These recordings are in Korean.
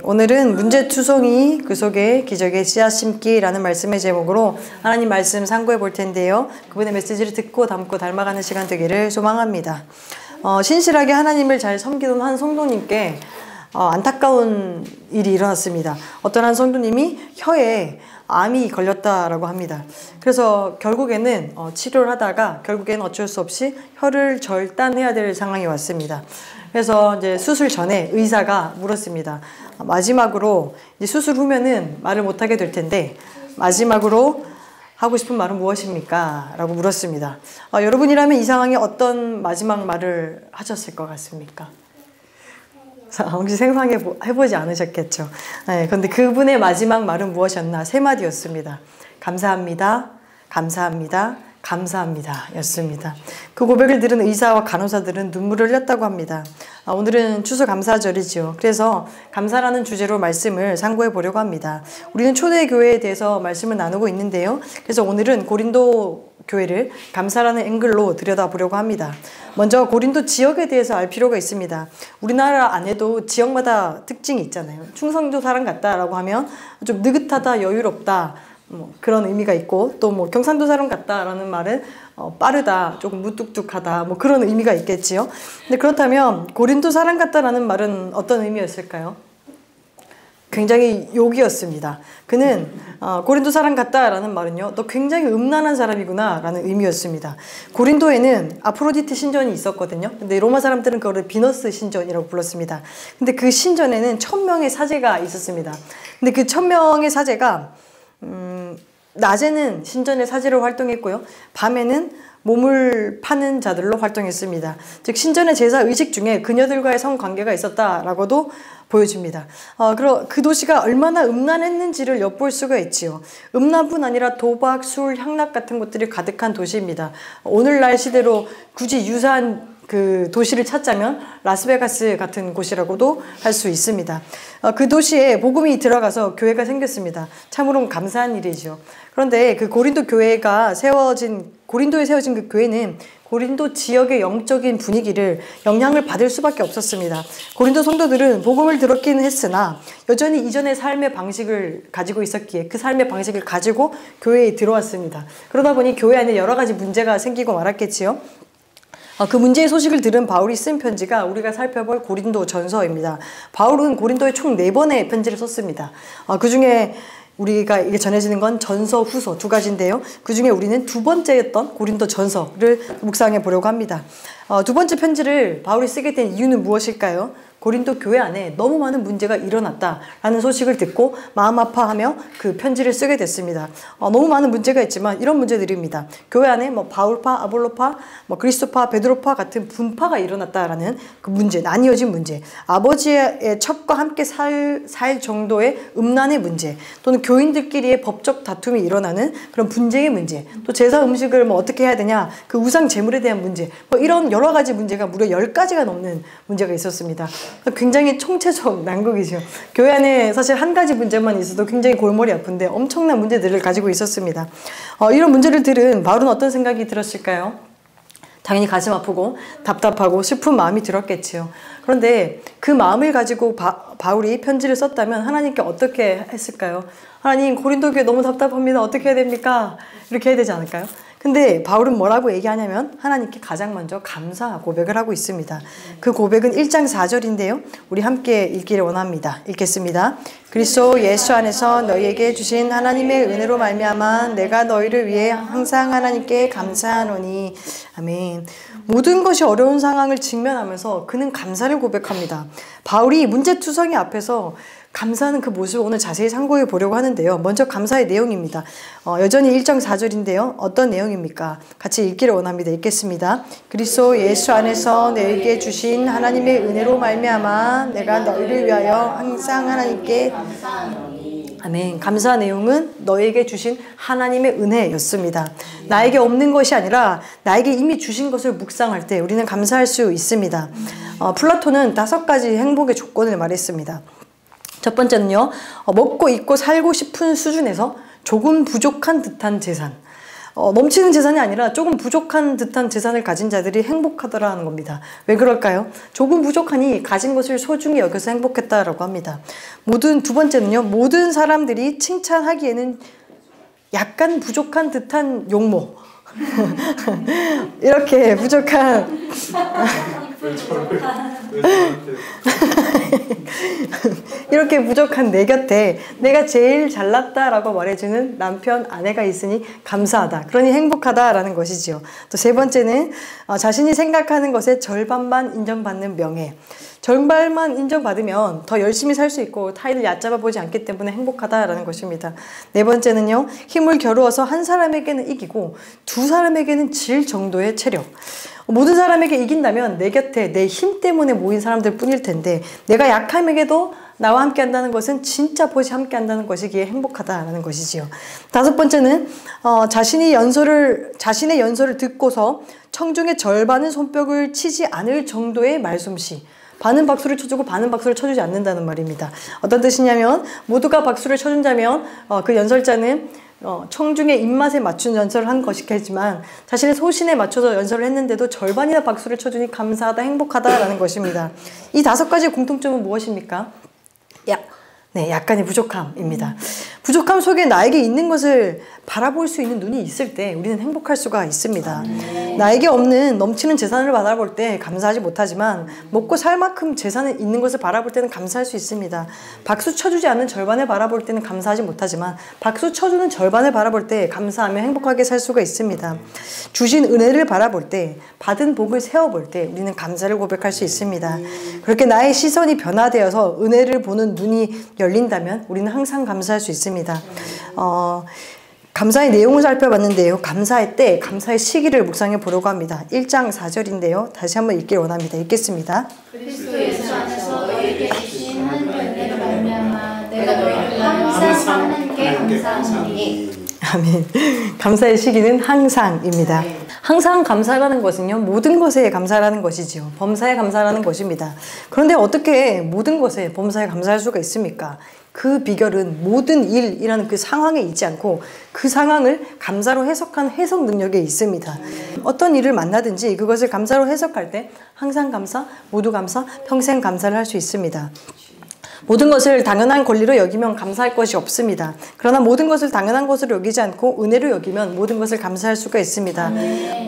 오늘은 문제투성이 그 속에 기적의 씨앗 심기라는 말씀의 제목으로 하나님 말씀 상고해 볼 텐데요. 그분의 메시지를 듣고 담고 닮아가는 시간 되기를 소망합니다. 신실하게 하나님을 잘 섬기던 한 성도님께 안타까운 일이 일어났습니다. 어떤 한 성도님이 혀에 암이 걸렸다라고 합니다. 그래서 결국에는 치료를 하다가 결국에는 어쩔 수 없이 혀를 절단해야 될 상황이 왔습니다. 그래서 이제 수술 전에 의사가 물었습니다. 마지막으로 이제 수술 후면은 말을 못하게 될 텐데 마지막으로 하고 싶은 말은 무엇입니까? 라고 물었습니다. 여러분이라면 이 상황에 어떤 마지막 말을 하셨을 것 같습니까? 혹시 생각해보지 않으셨겠죠? 네, 그런데 그분의 마지막 말은 무엇이었나? 세 마디였습니다. 감사합니다. 감사합니다. 감사합니다. 였습니다. 그 고백을 들은 의사와 간호사들은 눈물을 흘렸다고 합니다. 오늘은 추수감사절이죠. 그래서 감사라는 주제로 말씀을 상고해 보려고 합니다. 우리는 초대교회에 대해서 말씀을 나누고 있는데요. 그래서 오늘은 고린도 교회를 감사라는 앵글로 들여다보려고 합니다. 먼저 고린도 지역에 대해서 알 필요가 있습니다. 우리나라 안에도 지역마다 특징이 있잖아요. 충성도 사람 같다라고 하면 좀 느긋하다, 여유롭다, 그런 의미가 있고, 또 경상도 사람 같다라는 말은 빠르다, 조금 무뚝뚝하다, 그런 의미가 있겠지요. 근데 그렇다면 고린도 사람 같다라는 말은 어떤 의미였을까요? 굉장히 욕이었습니다. 그는 고린도 사람 같다라는 말은요, 너 굉장히 음란한 사람이구나 라는 의미였습니다. 고린도에는 아프로디테 신전이 있었거든요. 근데 로마 사람들은 그거를 비너스 신전이라고 불렀습니다. 근데 그 신전에는 1000명의 사제가 있었습니다. 근데 그 1000명의 사제가 낮에는 신전의 사제로 활동했고요, 밤에는 몸을 파는 자들로 활동했습니다. 즉 신전의 제사 의식 중에 그녀들과의 성관계가 있었다라고도 보여집니다. 그 도시가 얼마나 음란했는지를 엿볼 수가 있지요. 음란뿐 아니라 도박, 술, 향락 같은 것들이 가득한 도시입니다. 오늘날 시대로 굳이 유사한 그 도시를 찾자면 라스베가스 같은 곳이라고도 할 수 있습니다. 그 도시에 복음이 들어가서 교회가 생겼습니다. 참으로 감사한 일이죠. 그런데 그 고린도에 세워진 그 교회는 고린도 지역의 영적인 분위기를 영향을 받을 수밖에 없었습니다. 고린도 성도들은 복음을 들었기는 했으나 여전히 이전의 삶의 방식을 가지고 있었기에 그 삶의 방식을 가지고 교회에 들어왔습니다. 그러다 보니 교회 안에 여러 가지 문제가 생기고 말았겠지요. 그 문제의 소식을 들은 바울이 쓴 편지가 우리가 살펴볼 고린도 전서입니다. 바울은 고린도에 총 4번의 편지를 썼습니다. 그 중에 우리가 이게 전해지는 건 전서, 후서 두 가지인데요. 그 중에 우리는 두 번째였던 고린도 전서를 묵상해 보려고 합니다. 두 번째 편지를 바울이 쓰게 된 이유는 무엇일까요? 고린도 교회 안에 너무 많은 문제가 일어났다라는 소식을 듣고 마음 아파하며 그 편지를 쓰게 됐습니다. 너무 많은 문제가 있지만 이런 문제들입니다. 교회 안에 바울파, 아볼로파, 그리스도파, 베드로파 같은 분파가 일어났다라는 그 문제, 나뉘어진 문제, 아버지의 첩과 함께 살 정도의 음란의 문제, 또는 교인들끼리의 법적 다툼이 일어나는 그런 분쟁의 문제, 또 제사 음식을 어떻게 해야 되냐, 그 우상 제물에 대한 문제, 이런 여러 가지 문제가 무려 10가지가 넘는 문제가 있었습니다. 굉장히 총체적 난국이죠. 교회 안에 사실 한 가지 문제만 있어도 굉장히 골머리 아픈데 엄청난 문제들을 가지고 있었습니다. 이런 문제를 들은 바울은 어떤 생각이 들었을까요? 당연히 가슴 아프고 답답하고 슬픈 마음이 들었겠지요. 그런데 그 마음을 가지고 바울이 편지를 썼다면 하나님께 어떻게 했을까요? 하나님, 고린도 교회 너무 답답합니다. 어떻게 해야 됩니까? 이렇게 해야 되지 않을까요? 근데 바울은 뭐라고 얘기하냐면 하나님께 가장 먼저 감사 고백을 하고 있습니다. 그 고백은 1장 4절인데요. 우리 함께 읽기를 원합니다. 읽겠습니다. 그리스도 예수 안에서 너희에게 주신 하나님의 은혜로 말미암아 내가 너희를 위해 항상 하나님께 감사하노니. 아멘. 모든 것이 어려운 상황을 직면하면서 그는 감사를 고백합니다. 바울이 문제투성이 앞에서 감사하는 그 모습을 오늘 자세히 상고해 보려고 하는데요. 먼저 감사의 내용입니다. 여전히 1장 4절인데요. 어떤 내용입니까? 같이 읽기를 원합니다. 읽겠습니다. 그리스도 예수 안에서 너희에게 주신 하나님의 은혜로 말미암아 내가 너희를 위하여 항상 하나님께 아멘. 감사 내용은 너에게 주신 하나님의 은혜였습니다. 나에게 없는 것이 아니라 나에게 이미 주신 것을 묵상할 때 우리는 감사할 수 있습니다. 플라톤은 5가지 행복의 조건을 말했습니다. 첫 번째는요, 먹고 입고 살고 싶은 수준에서 조금 부족한 듯한 재산. 넘치는 재산이 아니라 조금 부족한 듯한 재산을 가진 자들이 행복하더라는 겁니다. 왜 그럴까요? 조금 부족하니 가진 것을 소중히 여겨서 행복했다라고 합니다. 두 번째는요, 모든 사람들이 칭찬하기에는 약간 부족한 듯한 용모. 이렇게 부족한 이렇게 부족한 내 곁에 내가 제일 잘났다라고 말해주는 남편, 아내가 있으니 감사하다. 그러니 행복하다라는 것이지요. 또 세 번째는 자신이 생각하는 것의 절반만 인정받는 명예. 절반만 인정받으면 더 열심히 살 수 있고 타인을 얕잡아 보지 않기 때문에 행복하다라는 것입니다. 네 번째는요, 힘을 겨루어서 한 사람에게는 이기고 두 사람에게는 질 정도의 체력. 모든 사람에게 이긴다면 내 곁에 내 힘 때문에 모인 사람들 뿐일 텐데, 내가 약함에게도 나와 함께 한다는 것은 진짜 보시 함께 한다는 것이기에 행복하다라는 것이지요. 다섯 번째는 자신의 연설을 듣고서 청중의 절반은 손뼉을 치지 않을 정도의 말솜씨. 반은 박수를 쳐주고 반은 박수를 쳐주지 않는다는 말입니다. 어떤 뜻이냐면, 모두가 박수를 쳐준다면 그 연설자는 청중의 입맛에 맞춘 연설을 한 것이겠지만 자신의 소신에 맞춰서 연설을 했는데도 절반이나 박수를 쳐주니 감사하다, 행복하다라는 것입니다. 이 5가지의 공통점은 무엇입니까? 약간의 부족함입니다. 부족함 속에 나에게 있는 것을 바라볼 수 있는 눈이 있을 때 우리는 행복할 수가 있습니다. 나에게 없는 넘치는 재산을 바라볼 때 감사하지 못하지만 먹고 살 만큼 재산이 있는 것을 바라볼 때는 감사할 수 있습니다. 박수 쳐주지 않는 절반을 바라볼 때는 감사하지 못하지만 박수 쳐주는 절반을 바라볼 때 감사하며 행복하게 살 수가 있습니다. 주신 은혜를 바라볼 때, 받은 복을 세어볼 때 우리는 감사를 고백할 수 있습니다. 그렇게 나의 시선이 변화되어서 은혜를 보는 눈이 열린다면 우리는 항상 감사할 수 있습니다. 감사의 내용을 살펴봤는데요, 감사의 때, 감사의 시기를 묵상해 보려고 합니다. 1장 4절인데요 다시 한번 읽길 원합니다. 읽겠습니다. 그리스도 예수 안에서 너희에게 주신 한 은혜로 말미암아 내가 너희를 항상 하나님께 감사하노니. 아멘. 감사의 시기는 항상입니다. 항상 감사라는 것은요, 모든 것에 감사라는 것이지요. 범사에 감사라는 것입니다. 그런데 어떻게 모든 것에 범사에 감사할 수가 있습니까? 그 비결은 모든 일이라는 그 상황에 있지 않고 그 상황을 감사로 해석한 해석 능력에 있습니다. 어떤 일을 만나든지 그것을 감사로 해석할 때 항상 감사, 모두 감사, 평생 감사를 할 수 있습니다. 모든 것을 당연한 권리로 여기면 감사할 것이 없습니다. 그러나 모든 것을 당연한 것으로 여기지 않고 은혜로 여기면 모든 것을 감사할 수가 있습니다.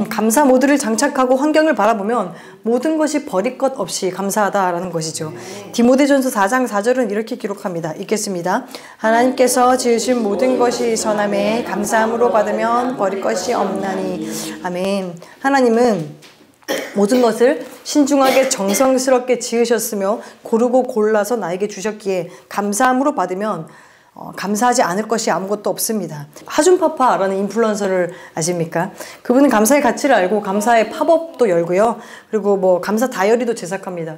감사 모드를 장착하고 환경을 바라보면 모든 것이 버릴 것 없이 감사하다라는 것이죠. 디모데전서 4장 4절은 이렇게 기록합니다. 읽겠습니다. 하나님께서 지으신 모든 것이 선함에 감사함으로 받으면 버릴 것이 없나니. 아멘. 하나님은 모든 것을 신중하게 정성스럽게 지으셨으며 고르고 골라서 나에게 주셨기에 감사함으로 받으면 감사하지 않을 것이 아무것도 없습니다. 하준파파라는 인플루언서를 아십니까? 그분은 감사의 가치를 알고 감사의 팝업도 열고요. 그리고 감사 다이어리도 제작합니다.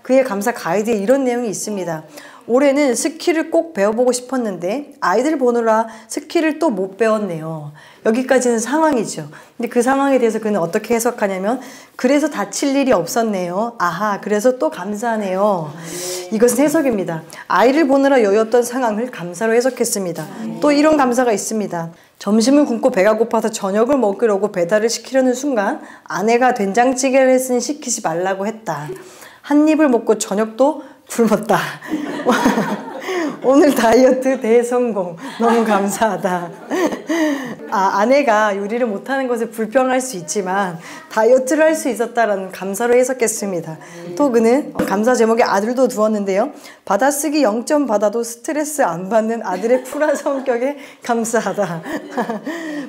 그의 감사 가이드에 이런 내용이 있습니다. 올해는 스키를 꼭 배워보고 싶었는데 아이들 보느라 스키를 또 못 배웠네요. 여기까지는 상황이죠. 근데 그 상황에 대해서 그는 어떻게 해석하냐면, 그래서 다칠 일이 없었네요. 아하, 그래서 또 감사하네요. 이것은 해석입니다. 아이를 보느라 여유없던 상황을 감사로 해석했습니다. 또 이런 감사가 있습니다. 점심을 굶고 배가 고파서 저녁을 먹으려고 배달을 시키려는 순간 아내가 된장찌개를 했으니 시키지 말라고 했다. 한 입을 먹고 저녁도 굶었다. 오늘 다이어트 대성공. 너무 감사하다. 아내가 요리를 못하는 것을 불평할 수 있지만 다이어트를 할 수 있었다라는 감사로 해석했습니다. 또 그는 감사 제목에 아들도 두었는데요. 받아쓰기 0점 받아도 스트레스 안 받는 아들의 쿨한 성격에 감사하다.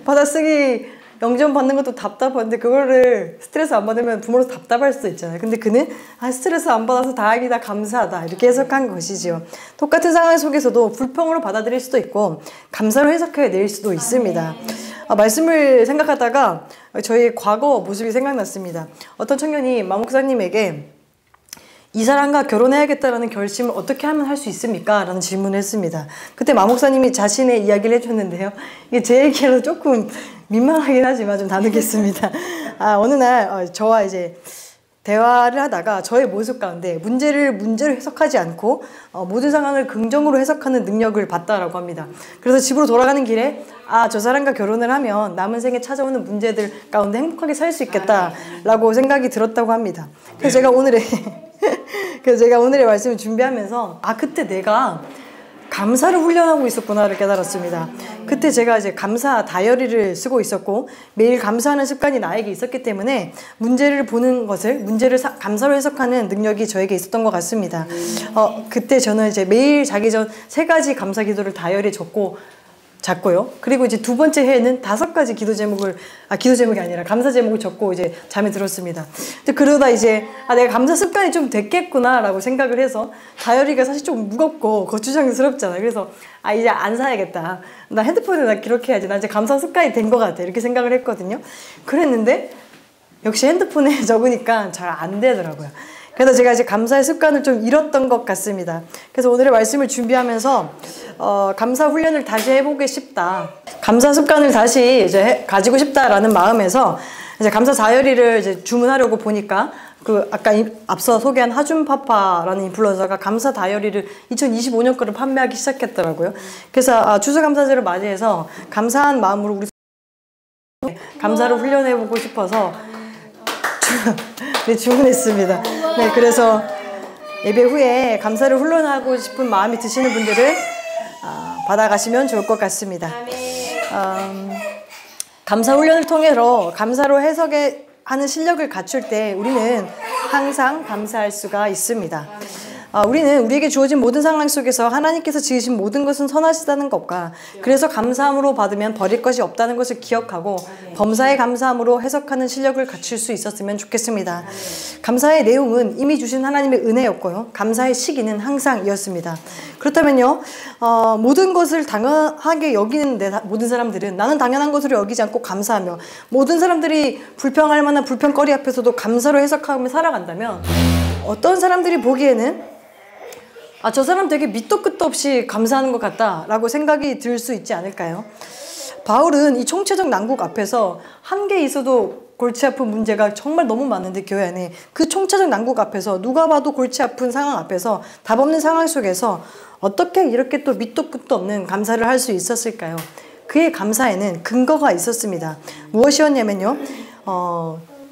받아쓰기 0점 받는 것도 답답한데 그거를 스트레스 안 받으면 부모로서 답답할 수도 있잖아요. 근데 그는 스트레스 안 받아서 다행이다, 감사하다, 이렇게 해석한 것이지요. 똑같은 상황 속에서도 불평으로 받아들일 수도 있고 감사로 해석해낼 수도 있습니다. 말씀을 생각하다가 저희 과거 모습이 생각났습니다. 어떤 청년이 마 목사님에게 이 사람과 결혼해야겠다라는 결심을 어떻게 하면 할 수 있습니까? 라는 질문을 했습니다. 그때 마 목사님이 자신의 이야기를 해줬는데요. 이게 제 얘기라서 조금 민망하긴 하지만 좀 나누겠습니다. 어느 날 저와 이제 대화를 하다가 저의 모습 가운데 문제를 문제로 해석하지 않고 모든 상황을 긍정으로 해석하는 능력을 봤다라고 합니다. 그래서 집으로 돌아가는 길에 저 사람과 결혼을 하면 남은 생에 찾아오는 문제들 가운데 행복하게 살 수 있겠다라고 생각이 들었다고 합니다. 그래서 제가 오늘의 말씀을 준비하면서 그때 내가 감사를 훈련하고 있었구나를 깨달았습니다. 그때 제가 이제 감사 다이어리를 쓰고 있었고 매일 감사하는 습관이 나에게 있었기 때문에 문제를 보는 것을 문제를 감사로 해석하는 능력이 저에게 있었던 것 같습니다. 그때 저는 이제 매일 자기 전 3가지 감사 기도를 다이어리에 잤고요. 그리고 이제 2번째 해에는 5가지 기도 제목이 아니라 감사 제목을 적고 이제 잠에 들었습니다. 그러다 이제 내가 감사 습관이 좀 됐겠구나라고 생각을 해서 다이어리가 사실 좀 무겁고 거추장스럽잖아요. 그래서 이제 안 사야겠다. 나 핸드폰에 나 기록해야지. 나 이제 감사 습관이 된 것 같아. 이렇게 생각을 했거든요. 그랬는데 역시 핸드폰에 적으니까 잘 안 되더라고요. 그래서 제가 이제 감사의 습관을 좀 잃었던 것 같습니다. 그래서 오늘의 말씀을 준비하면서 감사 훈련을 다시 해보고 싶다. 감사 습관을 다시 이제 가지고 싶다라는 마음에서 이제 감사 다이어리를 이제 주문하려고 보니까 아까 앞서 소개한 하준파파라는 인플루언서가 감사 다이어리를 2025년 거를 판매하기 시작했더라고요. 그래서 추수감사절을 맞이해서 감사한 마음으로 우리 감사를 훈련해보고 싶어서 주문했습니다. 네, 그래서 예배 후에 감사를 훈련하고 싶은 마음이 드시는 분들은 받아가시면 좋을 것 같습니다. 감사 훈련을 통해서 감사로 해석하는 실력을 갖출 때 우리는 항상 감사할 수가 있습니다. 우리는 우리에게 주어진 모든 상황 속에서 하나님께서 지으신 모든 것은 선하시다는 것과 그래서 감사함으로 받으면 버릴 것이 없다는 것을 기억하고 범사에 감사함으로 해석하는 실력을 갖출 수 있었으면 좋겠습니다. 감사의 내용은 이미 주신 하나님의 은혜였고요. 감사의 시기는 항상이었습니다. 그렇다면요, 모든 것을 당연하게 여기는 모든 사람들은 나는 당연한 것으로 여기지 않고 감사하며 모든 사람들이 불평할 만한 불평거리 앞에서도 감사로 해석하며 살아간다면 어떤 사람들이 보기에는 저 사람 되게 밑도 끝도 없이 감사하는 것 같다 라고 생각이 들 수 있지 않을까요? 바울은 이 총체적 난국 앞에서 한 개 있어도 골치 아픈 문제가 정말 너무 많은데 교회 안에 그 총체적 난국 앞에서 누가 봐도 골치 아픈 상황 앞에서 답 없는 상황 속에서 어떻게 이렇게 또 밑도 끝도 없는 감사를 할 수 있었을까요? 그의 감사에는 근거가 있었습니다. 무엇이었냐면요,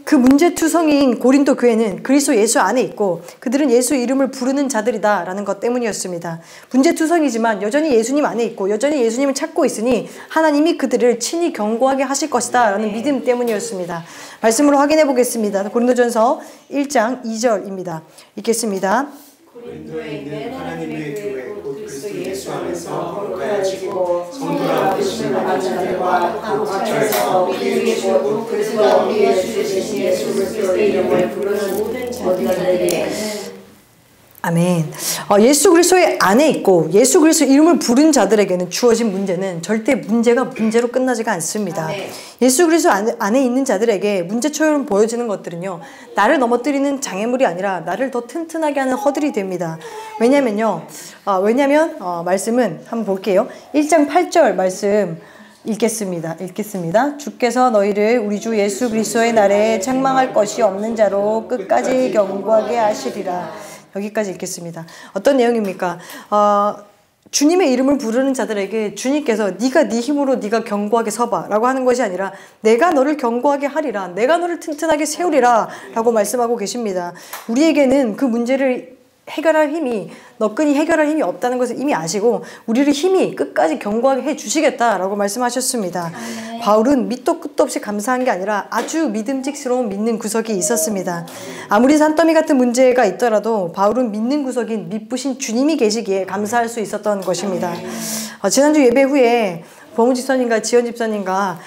그 문제투성이인 고린도 교회는 그리스도 예수 안에 있고 그들은 예수 이름을 부르는 자들이다 라는 것 때문이었습니다. 문제투성이지만 여전히 예수님 안에 있고 여전히 예수님을 찾고 있으니 하나님이 그들을 친히 견고하게 하실 것이다 라는 믿음 때문이었습니다. 말씀으로 확인해 보겠습니다. 고린도전서 1장 2절입니다. 읽겠습니다. 고린도에 있는 하나님의 교회 곧 그리스도 예수 안에서 거룩하여지고 성도라 부르심을 받은 자들과 각처에서 우리에게 주었고 그리스도와 우리의 주 되신 예수 그리스도의 이름을 부르는 모든 자들에게 아멘. 예수 그리스도 안에 있고 예수 그리스도 이름을 부른 자들에게는 주어진 문제는 절대 문제로 끝나지가 않습니다. 아멘. 예수 그리스도 안에 있는 자들에게 문제처럼 보여지는 것들은요, 나를 넘어뜨리는 장애물이 아니라 나를 더 튼튼하게 하는 허들이 됩니다. 왜냐면 말씀은 한번 볼게요. 1장 8절 말씀 읽겠습니다. 주께서 너희를 우리 주 예수 그리스도의 날에 책망할 것이 없는 자로 끝까지 견고하게 하시리라. 여기까지 읽겠습니다. 어떤 내용입니까? 주님의 이름을 부르는 자들에게 주님께서 네가 네 힘으로 네가 견고하게 서봐 라고 하는 것이 아니라 내가 너를 견고하게 하리라, 내가 너를 튼튼하게 세우리라 라고 말씀하고 계십니다. 우리에게는 그 문제를 해결할 힘이 너끈히 해결할 힘이 없다는 것을 이미 아시고 우리를 힘이 끝까지 견고하게 해주시겠다라고 말씀하셨습니다. 바울은 밑도 끝도 없이 감사한 게 아니라 아주 믿음직스러운 믿는 구석이 있었습니다. 아무리 산더미 같은 문제가 있더라도 바울은 믿는 구석인 믿부신 주님이 계시기에 감사할 수 있었던 것입니다. 지난주 예배 후에 범우 집사님과 지연 집사님과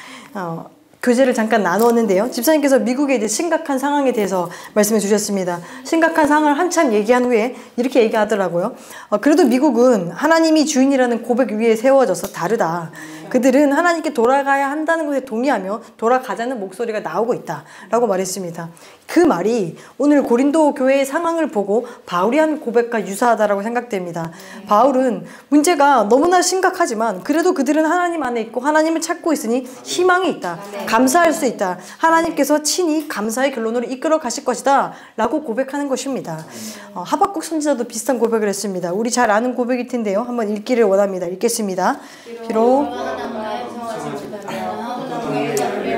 교제를 잠깐 나누었는데요. 집사님께서 미국의 이제 심각한 상황에 대해서 말씀해 주셨습니다. 심각한 상황을 한참 얘기한 후에 이렇게 얘기하더라고요. 그래도 미국은 하나님이 주인이라는 고백 위에 세워져서 다르다. 그들은 하나님께 돌아가야 한다는 것에 동의하며 돌아가자는 목소리가 나오고 있다 라고 말했습니다. 그 말이 오늘 고린도 교회의 상황을 보고 바울이 한 고백과 유사하다라고 생각됩니다. 바울은 문제가 너무나 심각하지만 그래도 그들은 하나님 안에 있고 하나님을 찾고 있으니 희망이 있다. 감사할 수 있다. 하나님께서 친히 감사의 결론으로 이끌어 가실 것이다 라고 고백하는 것입니다. 하박국 선지자도 비슷한 고백을 했습니다. 우리 잘 아는 고백일 텐데요. 한번 읽기를 원합니다. 읽겠습니다. 비록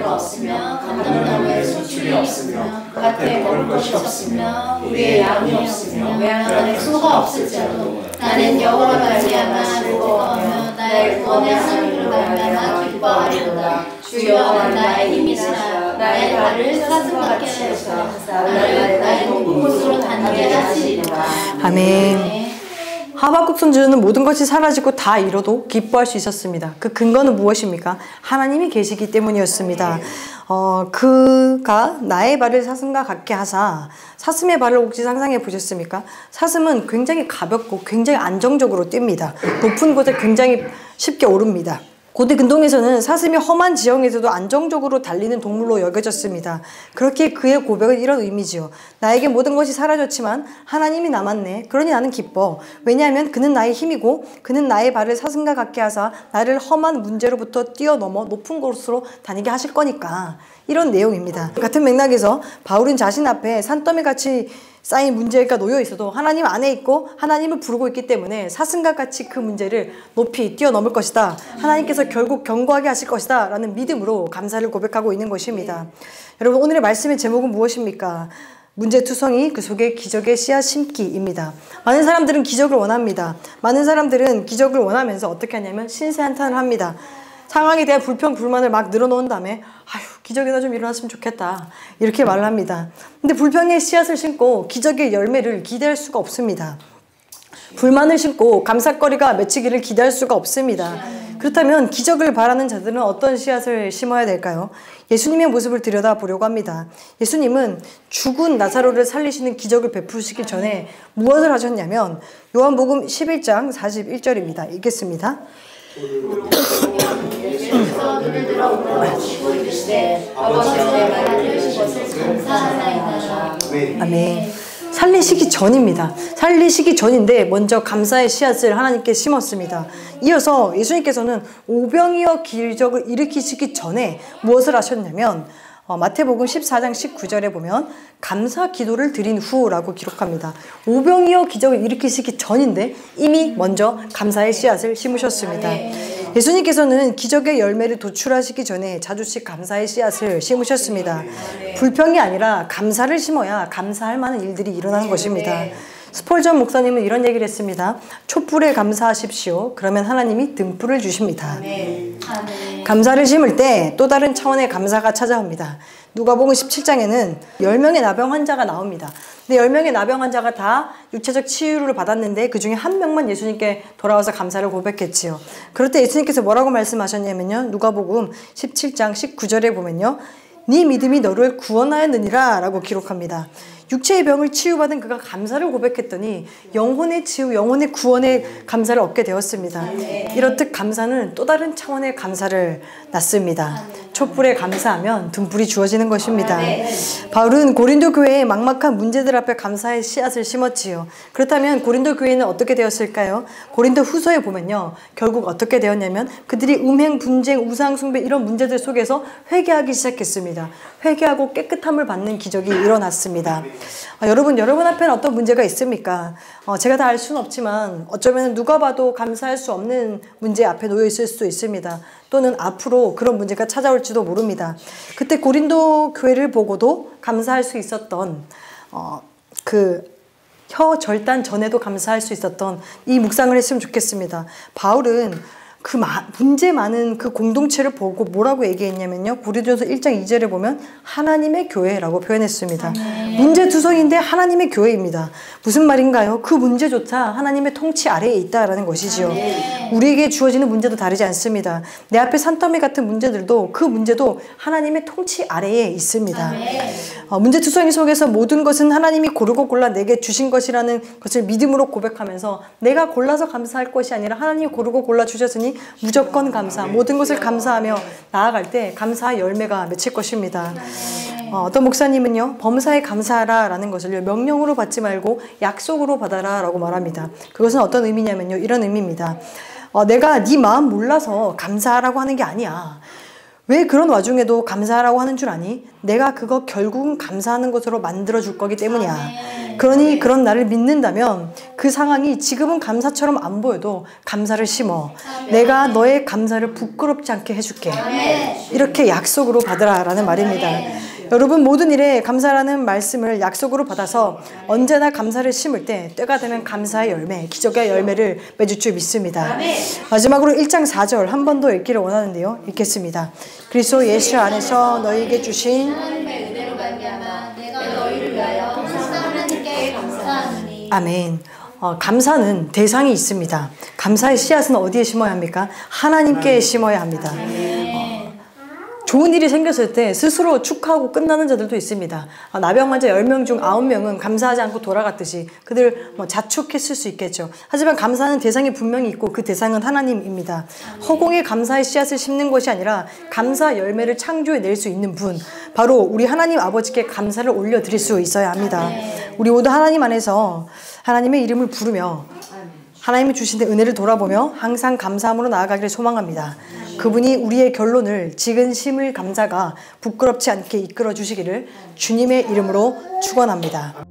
없으며 감람나무에 소출이 없으며 밭에 먹을 것이 없으며 우리의 양이 없으며 외양간에 소가 없을지라도 나는 여호와로 말미암아 즐거워하며 나의 구원의 하나님으로 말미암아 기뻐하리로다. 주여 나의 힘이시라. 나의 발을 사슴 같게 하시사 나를 나의 높은 곳으로 다니게 하시리로다. 아멘. 하박국 선지자는 모든 것이 사라지고 다 잃어도 기뻐할 수 있었습니다. 그 근거는 무엇입니까? 하나님이 계시기 때문이었습니다. 그가 나의 발을 사슴과 같게 하사, 사슴의 발을 혹시 상상해 보셨습니까? 사슴은 굉장히 가볍고 굉장히 안정적으로 뜁니다. 높은 곳에 굉장히 쉽게 오릅니다. 고대 근동에서는 사슴이 험한 지형에서도 안정적으로 달리는 동물로 여겨졌습니다. 그렇게 그의 고백은 이런 의미지요. 나에게 모든 것이 사라졌지만 하나님이 남았네. 그러니 나는 기뻐. 왜냐하면 그는 나의 힘이고 그는 나의 발을 사슴과 같게 하사 나를 험한 문제로부터 뛰어넘어 높은 곳으로 다니게 하실 거니까. 이런 내용입니다. 같은 맥락에서 바울은 자신 앞에 산더미같이 쌓인 문제가 놓여 있어도 하나님 안에 있고 하나님을 부르고 있기 때문에 사슴과 같이 그 문제를 높이 뛰어넘을 것이다. 하나님께서 결국 견고하게 하실 것이다 라는 믿음으로 감사를 고백하고 있는 것입니다. 여러분, 오늘의 말씀의 제목은 무엇입니까? 문제투성이 그 속에 기적의 씨앗 심기입니다. 많은 사람들은 기적을 원합니다. 많은 사람들은 기적을 원하면서 어떻게 하냐면 신세한탄을 합니다. 상황에 대한 불평, 불만을 막 늘어놓은 다음에 아휴, 기적이나 좀 일어났으면 좋겠다 이렇게 말을 합니다. 근데 불평의 씨앗을 심고 기적의 열매를 기대할 수가 없습니다. 불만을 심고 감사거리가 맺히기를 기대할 수가 없습니다. 그렇다면 기적을 바라는 자들은 어떤 씨앗을 심어야 될까요? 예수님의 모습을 들여다보려고 합니다. 예수님은 죽은 나사로를 살리시는 기적을 베푸시기 전에 무엇을 하셨냐면 요한복음 11장 41절입니다. 읽겠습니다. 예수께서 눈을 들어 울어주시고 이르시되 아버지여 내가 들으신 것을 감사하나이다. 아멘. 살리시기 전입니다. 살리시기 전인데 먼저 감사의 씨앗을 하나님께 심었습니다. 이어서 예수님께서는 오병이어 기적을 일으키시기 전에 무엇을 하셨냐면 마태복음 14장 19절에 보면 감사 기도를 드린 후라고 기록합니다. 오병이어 기적을 일으키시기 전인데 이미 먼저 감사의 씨앗을 심으셨습니다. 예수님께서는 기적의 열매를 도출하시기 전에 자주씩 감사의 씨앗을 심으셨습니다. 불평이 아니라 감사를 심어야 감사할 만한 일들이 일어나는 것입니다. 스폴전 목사님은 이런 얘기를 했습니다. 촛불에 감사하십시오. 그러면 하나님이 등불을 주십니다. 감사를 심을 때 또 다른 차원의 감사가 찾아옵니다. 누가복음 17장에는 10명의 나병 환자가 나옵니다. 근데 10명의 나병 환자가 다 육체적 치유를 받았는데 그 중에 한 명만 예수님께 돌아와서 감사를 고백했지요. 그럴 때 예수님께서 뭐라고 말씀하셨냐면요. 누가복음 17장 19절에 보면요. 네 믿음이 너를 구원하였느니라 라고 기록합니다. 육체의 병을 치유받은 그가 감사를 고백했더니 영혼의 치유, 영혼의 구원의 감사를 얻게 되었습니다. 이렇듯 감사는 또 다른 차원의 감사를 낳습니다. 촛불에 감사하면 등불이 주어지는 것입니다. 바울은 고린도 교회의 막막한 문제들 앞에 감사의 씨앗을 심었지요. 그렇다면 고린도 교회는 어떻게 되었을까요? 고린도 후서에 보면요. 결국 어떻게 되었냐면 그들이 음행, 분쟁, 우상 숭배 이런 문제들 속에서 회개하기 시작했습니다. 회개하고 깨끗함을 받는 기적이 일어났습니다. 여러분 앞에는 어떤 문제가 있습니까? 제가 다 알 수는 없지만 어쩌면 누가 봐도 감사할 수 없는 문제 앞에 놓여 있을 수도 있습니다. 또는 앞으로 그런 문제가 찾아올지도 모릅니다. 그때 고린도 교회를 보고도 감사할 수 있었던 그 혀절단 전에도 감사할 수 있었던 이 묵상을 했으면 좋겠습니다. 바울은 그 문제 많은 그 공동체를 보고 뭐라고 얘기했냐면요. 고린도전서 1장 2절에 보면 하나님의 교회라고 표현했습니다. 문제투성인데 하나님의 교회입니다. 무슨 말인가요? 그 문제조차 하나님의 통치 아래에 있다라는 것이지요. 우리에게 주어지는 문제도 다르지 않습니다. 내 앞에 산더미 같은 문제들도 그 문제도 하나님의 통치 아래에 있습니다. 문제투성이 속에서 모든 것은 하나님이 고르고 골라 내게 주신 것이라는 것을 믿음으로 고백하면서 내가 골라서 감사할 것이 아니라 하나님이 고르고 골라 주셨으니 무조건 감사, 모든 것을 감사하며 나아갈 때 감사의 열매가 맺힐 것입니다. 어떤 목사님은요, 범사에 감사하라 라는 것을 명령으로 받지 말고 약속으로 받아라 라고 말합니다. 그것은 어떤 의미냐면요, 이런 의미입니다. 내가 네 마음 몰라서 감사하라고 하는 게 아니야. 왜 그런 와중에도 감사하라고 하는 줄 아니? 내가 그거 결국은 감사하는 것으로 만들어줄 거기 때문이야. 그러니 그런 나를 믿는다면 그 상황이 지금은 감사처럼 안 보여도 감사를 심어. 내가 너의 감사를 부끄럽지 않게 해줄게. 이렇게 약속으로 받으라라는 말입니다. 여러분 모든 일에 감사라는 말씀을 약속으로 받아서 언제나 감사를 심을 때 때가 되면 감사의 열매, 기적의 열매를 맺을 줄 믿습니다. 마지막으로 1장 4절 한 번 더 읽기를 원하는데요. 읽겠습니다. 그리스도 예수 안에서 너희에게 주신 하나님의 은혜로 말미암아 내가 너희를 위하여 항상 하나님께 감사하노니. 아멘. 감사는 대상이 있습니다. 감사의 씨앗은 어디에 심어야 합니까? 하나님께 심어야 합니다. 좋은 일이 생겼을 때 스스로 축하하고 끝나는 자들도 있습니다. 나병 환자 10명 중 9명은 감사하지 않고 돌아갔듯이 그들 자축했을 수 있겠죠. 하지만 감사하는 대상이 분명히 있고 그 대상은 하나님입니다. 허공에 감사의 씨앗을 심는 것이 아니라 감사 열매를 창조해낼 수 있는 분, 바로 우리 하나님 아버지께 감사를 올려드릴 수 있어야 합니다. 우리 모두 하나님 안에서 하나님의 이름을 부르며 하나님이 주신 은혜를 돌아보며 항상 감사함으로 나아가기를 소망합니다. 그분이 우리의 결론을 지근심을 감사가 부끄럽지 않게 이끌어 주시기를 주님의 이름으로 축원합니다.